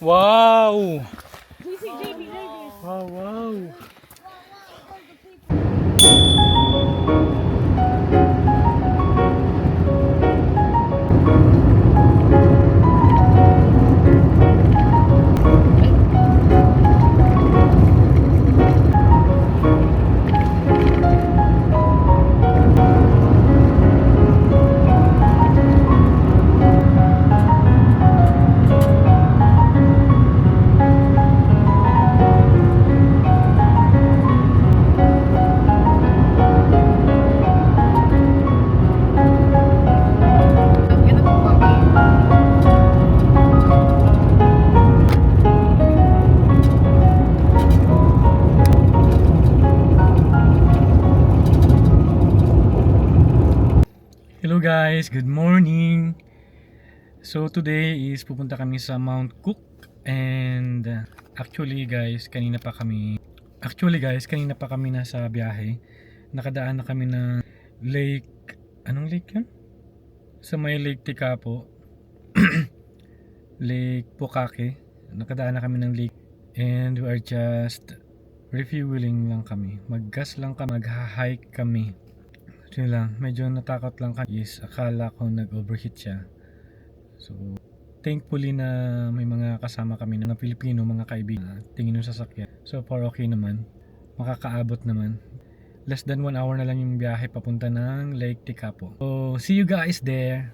Wow! JB. Wow, wow! Hello guys, good morning. So today is pupunta kami sa Mount Cook and actually guys, kanina pa kami nasa biyahe. Nakadaan na kami ng lake, anong lake 'yun? Sa may Lake Tekapo. Lake Pukake. Nakadaan na kami ng lake and we are just refueling lang kami. Mag-gas lang kami, mag-hike kami. Yun lang, medyo natakot lang kami is akala ko nag-overheat siya. So, thankfully na may mga kasama kami na Pilipino, mga kaibigan. Tingin yung sasakyan. So far okay naman. Makakaabot naman. Less than 1 hour na lang yung biyahe papunta ng Lake Tekapo. So, see you guys there.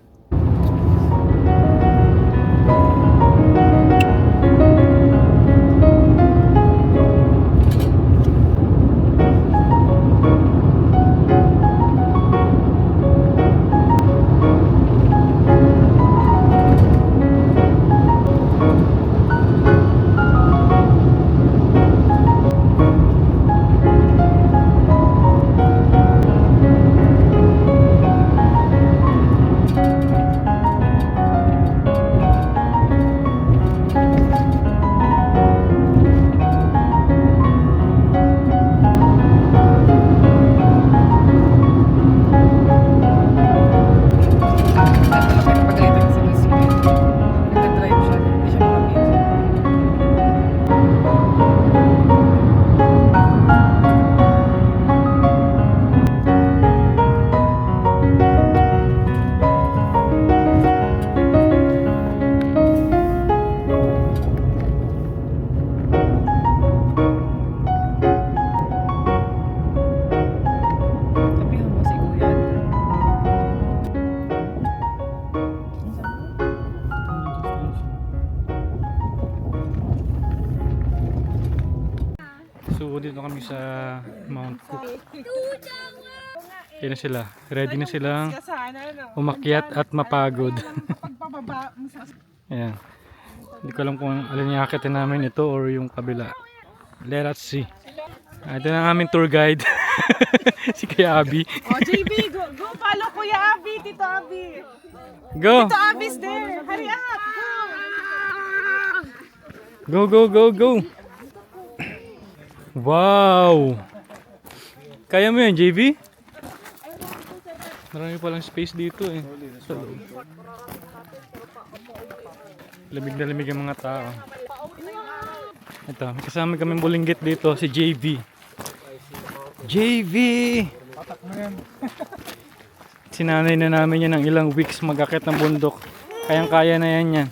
So dito kami sa Mount Cook. Kaya na sila. Ready na silang umakyat at mapagod. Ayan. Hindi ko alam kung alin yung akitin namin, ito or yung kabila. Let us see. Ito na ang aming tour guide. Si Kuya Abby. Oh, JB, go follow Kuya Abby, Tito Abby. Go! Tito Abby's there. Hurry up. Go, go, go, go! Wow! Kaya mo yan, JB? Marami palang space dito eh. Lamig na lamig ang mga tao. Ito, may kasama kami bulinggit dito, si JV. JV! Sinanay na namin yan ng ilang weeks mag-akit ng bundok. Kayang-kaya na yan yan.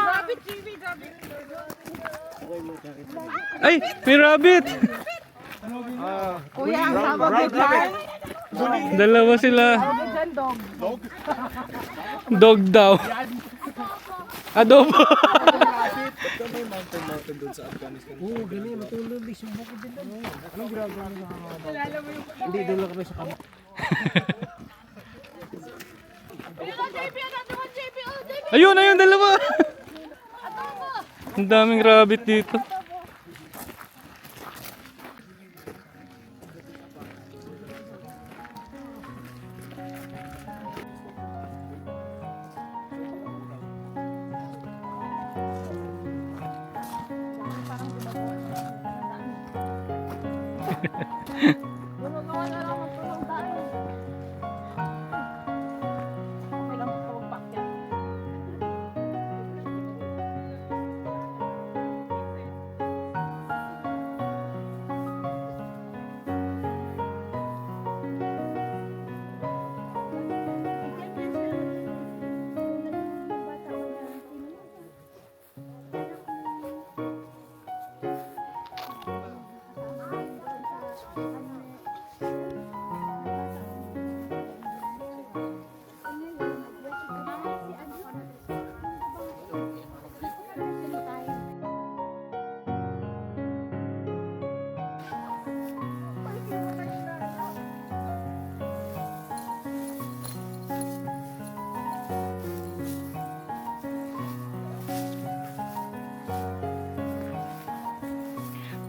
Rabbit, JB, rabbit. Ay! May rabbit! Kuya, ang tawag mo dyan? Dalawa sila. Dyan, dog. Dog daw. Adobo. Mountain doon sa Afghanistan. Oo, gani, matulog. Sumbok ko din. Anong ginagawa mo sa mga hindi, doon lang kami sa kamay. Ayun, ayun, dalawa. Ang daming rabbit dito. Gumagawa na lang ng tulong tayo. Okay lang po pagpakyan.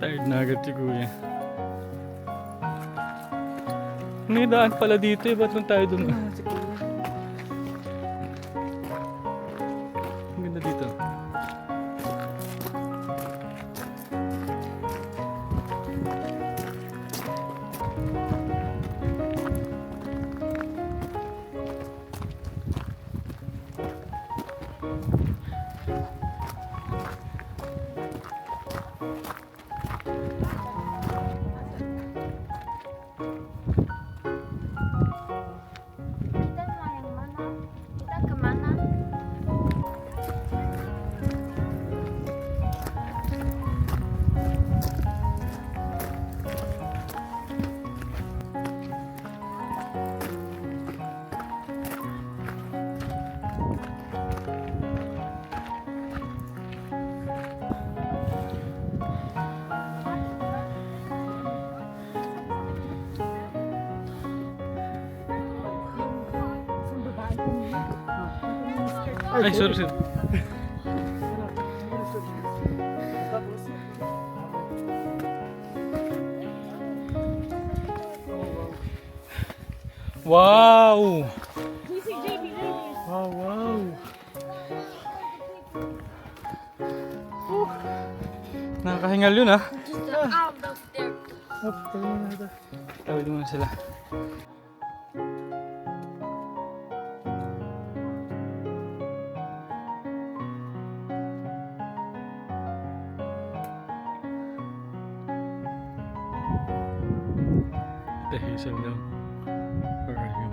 Tired na agad si kuya. May daan pala dito eh. Ba't lang tayo dun? Ang ganda dito. Kita mau yang mana? Kita kemana? Ay, sorry, sorry. Wow! Wow, wow! Nakakahingal yun ah. Just out of there. Tawid mo na sila. The hazel daw. Where are you?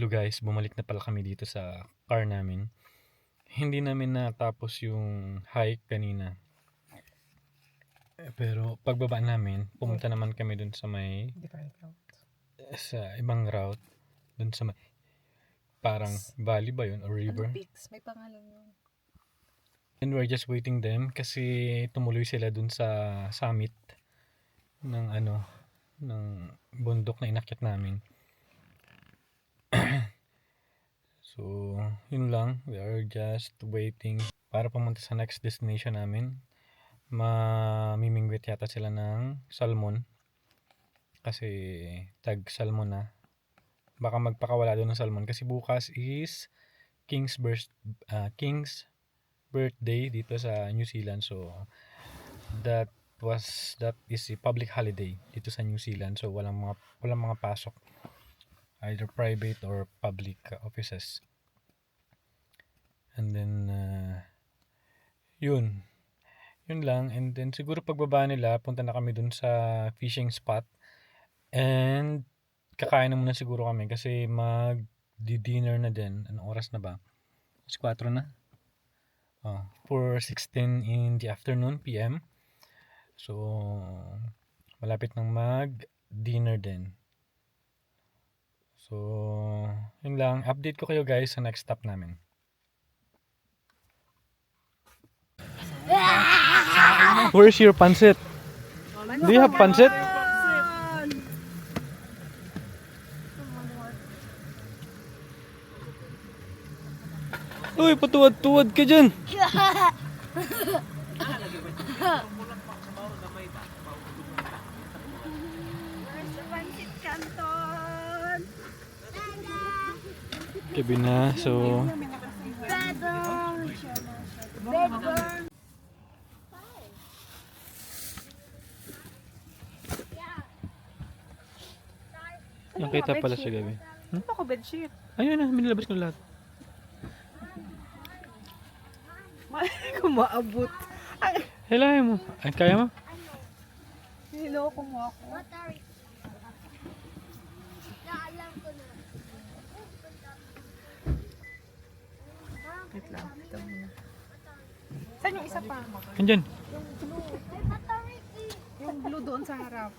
hello guys, bumalik na pala kami dito sa car namin. Hindi namin natapos yung hike kanina. Pero pagbaba namin, pumunta naman kami dun sa may sa ibang route, dun sa may parang valley ba yun or river. Peaks, may pangalan yun. And we're just waiting them kasi tumuloy sila dun sa summit ng ng bundok na inakyat namin. So, yun lang. We are just waiting para pumunta sa next destination namin. Mamimingwit yata sila ng salmon. Kasi tag salmon na. Baka magpakawala doon ng salmon. Kasi bukas is King's birthday dito sa New Zealand. So, that is a public holiday dito sa New Zealand. So, walang mga pasok. Either private or public offices. And then yun lang. And then siguro pagbaba nila, punta na kami dun sa fishing spot. And kakain na muna siguro kami kasi mag-dinner na din. Anong oras na ba? 4 na. 4:16 in the afternoon PM. So malapit nang mag-dinner din. So, yun lang. Update ko kayo guys sa next stop namin. Where's your pancit? Do you have pancit? Uy, patuwad-tuwad ka dyan. Gabi na, so nakita pala siya gabi. Ano ako bedsheet? Ayun na, minilabas ko lahat. Kung maabot. Ay, Hilahin mo. Ay, kaya mo? hello, kumuha ko. Wait lang. Ito muna. Saan yung isa pa? Andyan. Yung blue doon sa harap.